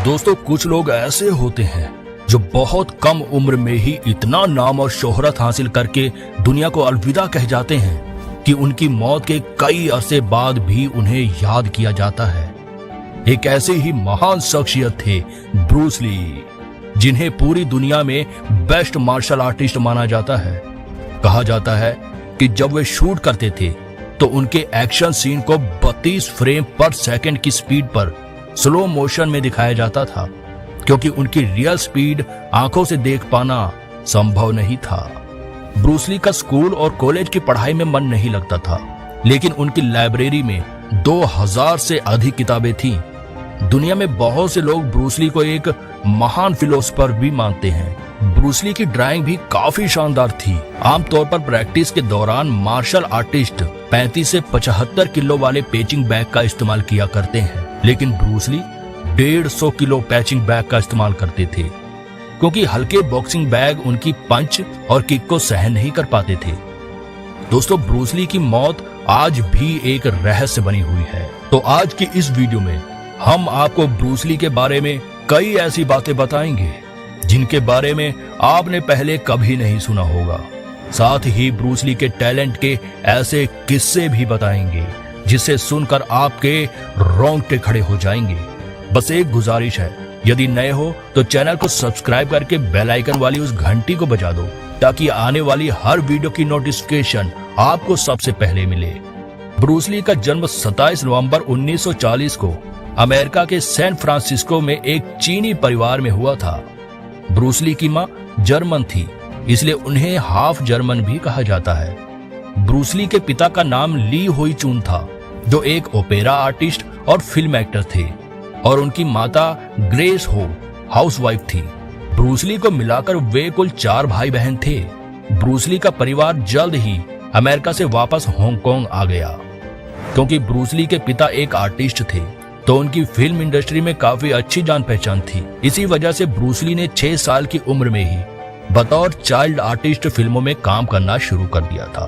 दोस्तों, कुछ लोग ऐसे होते हैं जो बहुत कम उम्र में ही इतना नाम और शोहरत हासिल करके दुनिया को अलविदा कह जाते हैं कि उनकी मौत के कई अरसे बाद भी उन्हें याद किया जाता है। एक ऐसे ही महान शख्सियत थे ब्रूस ली, जिन्हें पूरी दुनिया में बेस्ट मार्शल आर्टिस्ट माना जाता है। कहा जाता है कि जब वे शूट करते थे तो उनके एक्शन सीन को 32 फ्रेम पर सेकंड की स्पीड पर स्लो मोशन में दिखाया जाता था, क्योंकि उनकी रियल स्पीड आंखों से देख पाना संभव नहीं था। ब्रूस ली का स्कूल और कॉलेज की पढ़ाई में मन नहीं लगता था, लेकिन उनकी लाइब्रेरी में 2000 से अधिक किताबें थीं। दुनिया में बहुत से लोग ब्रूस ली को एक महान फिलोसोफर भी मानते हैं। ब्रूस ली की ड्राइंग भी काफी शानदार थी। आमतौर पर प्रैक्टिस के दौरान मार्शल आर्टिस्ट 35 से 75 किलो वाले पेचिंग बैग का इस्तेमाल किया करते हैं, लेकिन Bruce Lee 150 kilo punching bag का इस्तेमाल करते थे, क्योंकि हल्के बॉक्सिंग बैग उनकी पंच और किक को सहन नहीं कर पाते थे। दोस्तों, ब्रूस ली की मौत आज भी एक रहस्य बनी हुई है। तो आज की इस वीडियो में हम आपको ब्रूस ली के बारे में कई ऐसी बातें बताएंगे जिनके बारे में आपने पहले कभी नहीं सुना होगा। साथ ही ब्रूस ली के टैलेंट के ऐसे किस्से भी बताएंगे जिसे सुनकर आपके रोंगटे खड़े हो जाएंगे। बस एक गुजारिश है, यदि नए हो तो चैनल को सब्सक्राइब करके बेल आइकन वाली उस घंटी को बजा दो, ताकि आने वाली हर वीडियो की नोटिफिकेशन आपको सबसे पहले मिले। ब्रूस ली का जन्म 27 नवंबर 1940 को अमेरिका के सैन फ्रांसिस्को में एक चीनी परिवार में हुआ था। ब्रूस ली की मां जर्मन थी, इसलिए उन्हें हाफ जर्मन भी कहा जाता है। ब्रूस ली के पिता का नाम ली हुई चून था, जो एक ओपेरा आर्टिस्ट और फिल्म एक्टर थे, और उनकी माता ग्रेस हो हाउसवाइफ थी। ब्रूस ली को मिलाकर वे कुल 4 भाई बहन थे। ब्रूस ली का परिवार जल्द ही अमेरिका से वापस हांगकांग आ गया। क्योंकि ब्रूस ली के पिता एक आर्टिस्ट थे, तो उनकी फिल्म इंडस्ट्री में काफी अच्छी जान पहचान थी। इसी वजह से ब्रूस ली ने 6 साल की उम्र में ही बतौर चाइल्ड आर्टिस्ट फिल्मों में काम करना शुरू कर दिया था।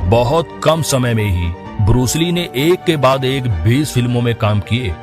बहुत कम समय में ही ब्रूस ली ने एक के बाद एक 20 फिल्मों में काम किए।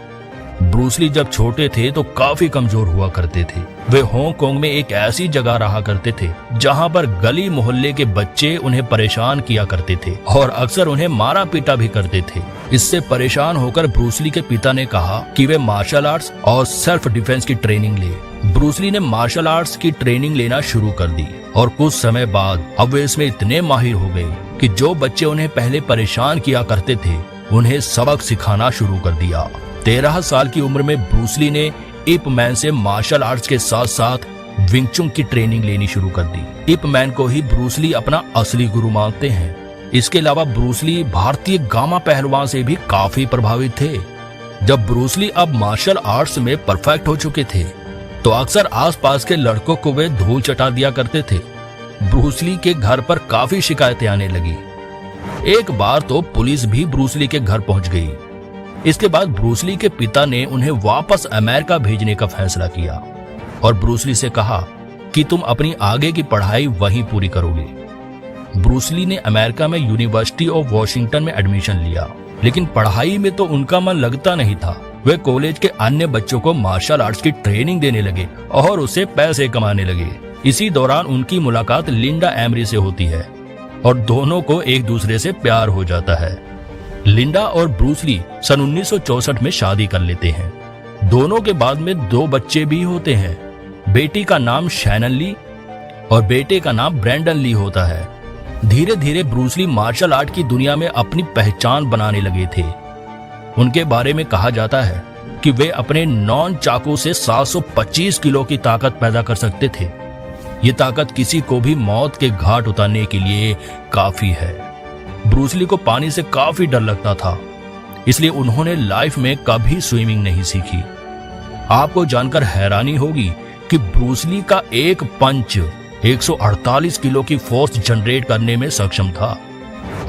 ब्रूस ली जब छोटे थे तो काफी कमजोर हुआ करते थे। वे हांगकांग में एक ऐसी जगह रहा करते थे जहां पर गली मोहल्ले के बच्चे उन्हें परेशान किया करते थे और अक्सर उन्हें मारा पीटा भी करते थे। इससे परेशान होकर ब्रूस ली के पिता ने कहा कि वे मार्शल आर्ट्स और सेल्फ डिफेंस की ट्रेनिंग ले। ब्रूस ली ने मार्शल आर्ट्स की ट्रेनिंग लेना शुरू कर दी, और कुछ समय बाद अब वे इसमें इतने माहिर हो गए कि जो बच्चे उन्हें पहले परेशान किया करते थे उन्हें सबक सिखाना शुरू कर दिया। 13 साल की उम्र में ब्रूस ली ने इप मैन से मार्शल आर्ट्स के साथ साथ विंग चुन की ट्रेनिंग लेनी शुरू कर दी। इप मैन को ही ब्रूस ली अपना असली गुरु मानते हैं। इसके अलावा ब्रूस ली भारतीय गामा पहलवान से भी काफी प्रभावित थे। जब ब्रूस ली अब मार्शल आर्ट्स में परफेक्ट हो चुके थे, तो अक्सर आसपास के लड़कों को वे धूल चटा दिया करते थे। ब्रूस ली के घर पर काफी शिकायतें आने लगी। एक बार तो पुलिस भी ब्रूस ली के घर पहुंच गई। इसके बाद ब्रूस ली के पिता ने उन्हें वापस अमेरिका भेजने का फैसला किया और ब्रूस ली से कहा कि तुम अपनी आगे की पढ़ाई वहीं पूरी करोगे। ब्रूस ली ने अमेरिका में यूनिवर्सिटी ऑफ वॉशिंगटन में एडमिशन लिया, लेकिन पढ़ाई में तो उनका मन लगता नहीं था। वे कॉलेज के अन्य बच्चों को मार्शल आर्ट्स की ट्रेनिंग देने लगे और उससे पैसे कमाने लगे। इसी दौरान उनकी मुलाकात लिंडा एमरी से होती है और दोनों को एक दूसरे से प्यार हो जाता है। लिंडा और ब्रूस ली सन 1964 में शादी कर लेते हैं। दोनों के बाद में 2 बच्चे भी होते हैं। बेटी का नाम शैनन ली और बेटे का नाम ब्रैंडन ली होता है। धीरे धीरे ब्रूस ली मार्शल आर्ट की दुनिया में अपनी पहचान बनाने लगे थे। उनके बारे में कहा जाता है कि वे अपने नॉन चाकू से 725 किलो की ताकत पैदा कर सकते थे। ये ताकत किसी को भी मौत के घाट उतारने के लिए काफी है। ब्रूस ली को पानी से काफी डर लगता था, इसलिए उन्होंने लाइफ में कभी स्विमिंग नहीं सीखी। आपको जानकर हैरानी होगी कि ब्रूस ली का एक पंच 148 किलो की फोर्स जनरेट करने में सक्षम था।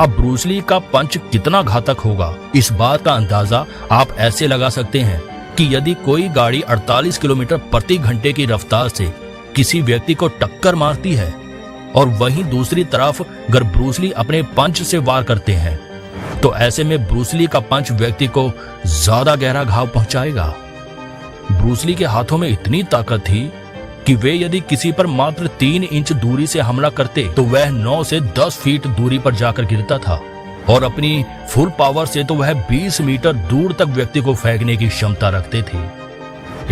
अब ब्रूस ली का पंच कितना घातक होगा, इस बात का अंदाजा आप ऐसे लगा सकते हैं कि यदि कोई गाड़ी 48 किलोमीटर प्रति घंटे की रफ्तार से किसी व्यक्ति को टक्कर मारती है और वहीं दूसरी तरफ अगर ब्रूस ली अपने पंच से वार करते हैं, तो ऐसे में ब्रूस ली का पंच व्यक्ति को ज्यादा गहरा घाव पहुंचाएगा। ब्रूस ली के हाथों में इतनी ताकत थी कि वे यदि किसी पर मात्र 3 इंच दूरी से हमला करते तो वह 9 से 10 फीट दूरी पर जाकर गिरता था, और अपनी फुल पावर से तो वह 20 मीटर दूर तक व्यक्ति को फेंकने की क्षमता रखते थे।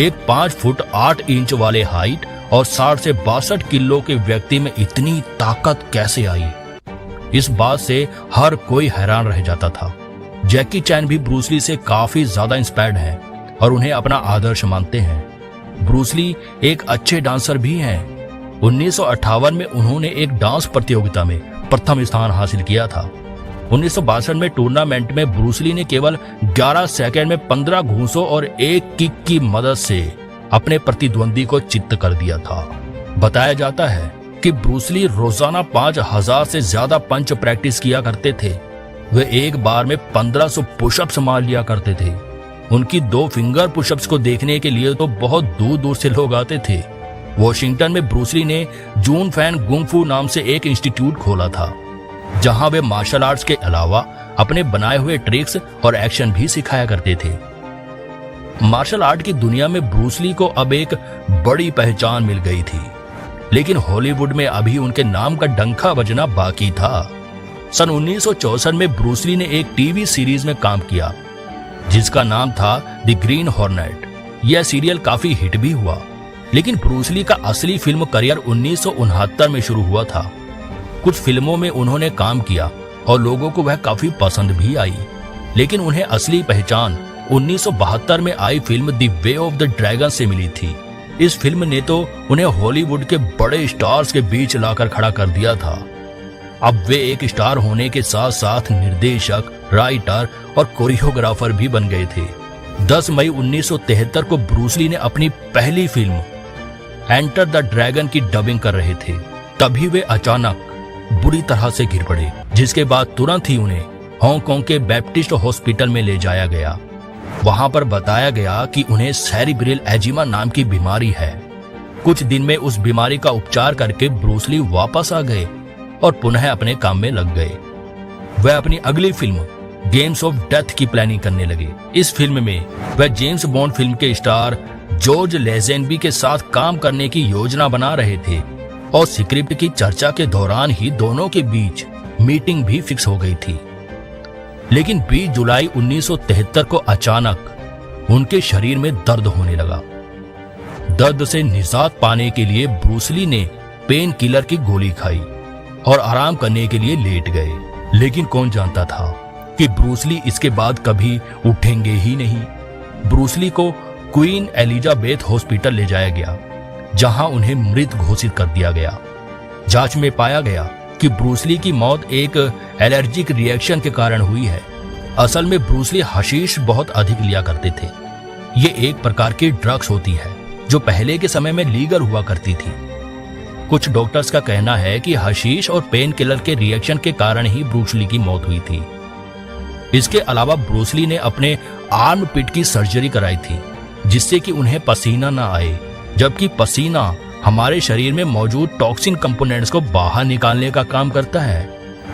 एक 5 फुट 8 इंच वाले हाइट और 60 से 62 किलो के व्यक्ति में इतनी ताकत कैसे आई, इस बात से हर कोई हैरान रह जाता था। जैकी चैन भी ब्रूस ली से काफी ज्यादा इंस्पायर्ड हैं और उन्हें अपना आदर्श मानते हैं। ब्रूस ली एक अच्छे डांसर भी हैं। 1958 में उन्होंने एक डांस प्रतियोगिता में प्रथम स्थान हासिल किया था। 1962 में टूर्नामेंट में ब्रूस ली ने केवल 11 सेकंड में 15 घूंसों और एक किक की मदद से अपने प्रतिद्वंदी को चित्त कर दिया था। बताया जाता है कि ब्रूस ली रोजाना 5000 से ज्यादा पंच प्रैक्टिस किया करते थे। वे एक बार में 1500 पुशअप्स मार लिया करते थे। उनकी 2 फिंगर पुशअप्स को देखने के लिए तो बहुत दूर दूर से लोग आते थे। वॉशिंगटन में ब्रूस ली ने जून फैन गुंग-फू नाम से एक इंस्टीट्यूट खोला था, जहां वे मार्शल आर्ट्स के अलावा अपने बनाए हुए ट्रिक्स और एक्शन भी सिखाया करते थे। मार्शल आर्ट की दुनिया में ब्रूस ली को अब एक बड़ी पहचान मिल गई थी, लेकिन हॉलीवुड में अभी उनके नाम का डंका बजना बाकी था। सन 1964 में ब्रूस ली ने एक टीवी सीरीज में काम किया जिसका नाम था द ग्रीन हॉर्नेट। यह सीरियल काफी हिट भी हुआ, लेकिन ब्रूस ली का असली फिल्म करियर 1969 में शुरू हुआ था। कुछ फिल्मों में उन्होंने काम किया और लोगों को वह काफी पसंद भी आई, लेकिन उन्हें असली पहचान 1972 में आई film the way of the dragon से मिली थी। इस फिल्म ने तो उन्हें हॉलीवुड के बड़े स्टार्स के बीच लाकर खड़ा कर दिया था। अब वे एक स्टार होने के साथ साथ निर्देशक, राइटर और कोरियोग्राफर भी बन गए थे। 10 मई 1973 को ब्रूस ली ने अपनी पहली फिल्म एंटर द ड्रैगन की डबिंग कर रहे थे। तभी वे अचानक बुरी तरह से गिर पड़े, जिसके बाद तुरंत ही उन्हें हांगकांग के बैप्टिस्ट हॉस्पिटल में ले जाया गया। वहां पर बताया गया कि उन्हें सेरिब्रल एजिमा नाम की बीमारी है। कुछ दिन में उस बीमारी का उपचार करके ब्रूस ली वापस आ गए और पुनः अपने काम में लग गए। वह अपनी अगली फिल्म गेम्स ऑफ डेथ की प्लानिंग करने लगे। इस फिल्म में वह जेम्स बॉन्ड फिल्म के स्टार जॉर्ज लेज़ेनबी के साथ काम करने की योजना बना रहे थे, और स्क्रिप्ट की चर्चा के दौरान ही दोनों के बीच मीटिंग भी फिक्स हो गई थी। लेकिन 20 जुलाई 1973 को अचानक उनके शरीर में दर्द होने लगा। दर्द से निजात पाने के लिए ब्रूस ली ने पेन किलर की गोली खाई और आराम करने के लिए लेट गए। लेकिन कौन जानता था कि ब्रूस ली इसके बाद कभी उठेंगे ही नहीं। ब्रूस ली को क्वीन एलिजाबेथ हॉस्पिटल ले जाया गया, जहां उन्हें मृत घोषित कर दिया गया। जांच में पाया गया कि ब्रूस ली की मौत एक एलर्जिक रिएक्शन के कारण हुई है। असल में ब्रूस ली हशीश बहुत अधिक लिया करते थे। ये एक प्रकार की ड्रग्स होती है जो पहले के समय में लीगल हुआ करती थी। कुछ डॉक्टर्स का कहना है कि हशीश और पेन किलर के रिएक्शन के कारण ही ब्रूस ली की मौत हुई थी। इसके अलावा ब्रूस ली ने अपने आर्म पिट की सर्जरी कराई थी, जिससे कि उन्हें पसीना न आए, जबकि पसीना हमारे शरीर में मौजूद टॉक्सिन कंपोनेंट्स को बाहर निकालने का काम करता है।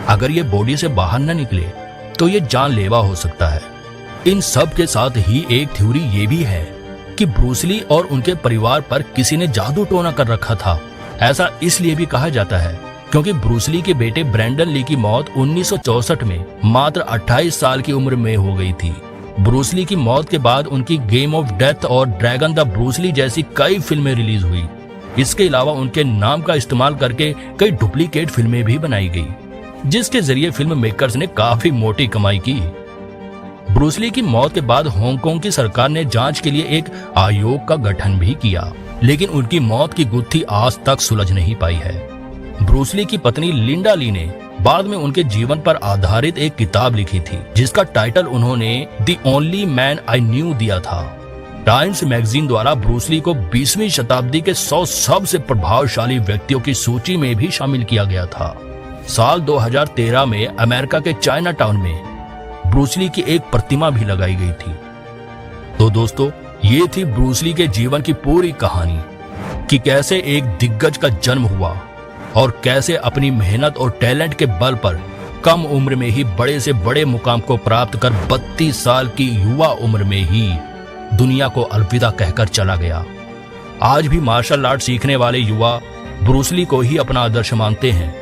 अगर ये बॉडी से बाहर न निकले तो ये जानलेवा हो सकता है। इन सब के साथ ही एक थ्योरी ये भी है कि ब्रूस ली और उनके परिवार पर किसी ने जादू टोना कर रखा था। ऐसा इसलिए भी कहा जाता है क्योंकि ब्रूस ली के बेटे ब्रेंडन ली की मौत 1964 में मात्र 28 साल की उम्र में हो गई थी। ब्रूस ली की मौत के बाद उनकी गेम ऑफ डेथ और ड्रैगन द ब्रूस ली जैसी कई फिल्में रिलीज हुई। इसके अलावा उनके नाम का इस्तेमाल करके कई डुप्लीकेट फिल्में भी बनाई गई, जिसके जरिए फिल्म मेकर्स ने काफी मोटी कमाई की। ब्रूस ली की मौत के बाद हांगकांग की सरकार ने जांच के लिए एक आयोग का गठन भी किया, लेकिन उनकी मौत की गुत्थी आज तक सुलझ नहीं पाई है। ब्रूस ली की पत्नी लिंडा ली ने बाद में उनके जीवन पर आधारित एक किताब लिखी थी, जिसका टाइटल उन्होंने the only man I knew दिया था। टाइम्स मैगजीन द्वारा ब्रूस ली को 20वीं शताब्दी के 100 सबसे प्रभावशाली व्यक्तियों की सूची में भी शामिल किया गया था। साल 2013 में अमेरिका के चाइना टाउन में ब्रूस ली की एक प्रतिमा भी लगाई गई थी। तो दोस्तों, ये थी ब्रूस ली के जीवन की पूरी कहानी कि कैसे एक दिग्गज का जन्म हुआ और कैसे अपनी मेहनत और टैलेंट के बल पर कम उम्र में ही बड़े से बड़े मुकाम को प्राप्त कर 32 साल की युवा उम्र में ही दुनिया को अलविदा कहकर चला गया। आज भी मार्शल आर्ट सीखने वाले युवा ब्रूस ली को ही अपना आदर्श मानते हैं।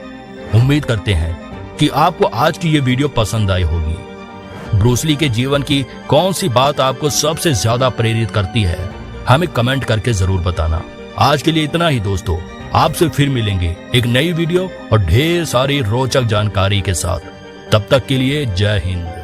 उम्मीद करते हैं कि आपको आज की ये वीडियो पसंद आई होगी। ब्रूस ली के जीवन की कौन सी बात आपको सबसे ज्यादा प्रेरित करती है, हमें कमेंट करके जरूर बताना। आज के लिए इतना ही दोस्तों, आपसे फिर मिलेंगे एक नई वीडियो और ढेर सारी रोचक जानकारी के साथ। तब तक के लिए जय हिंद।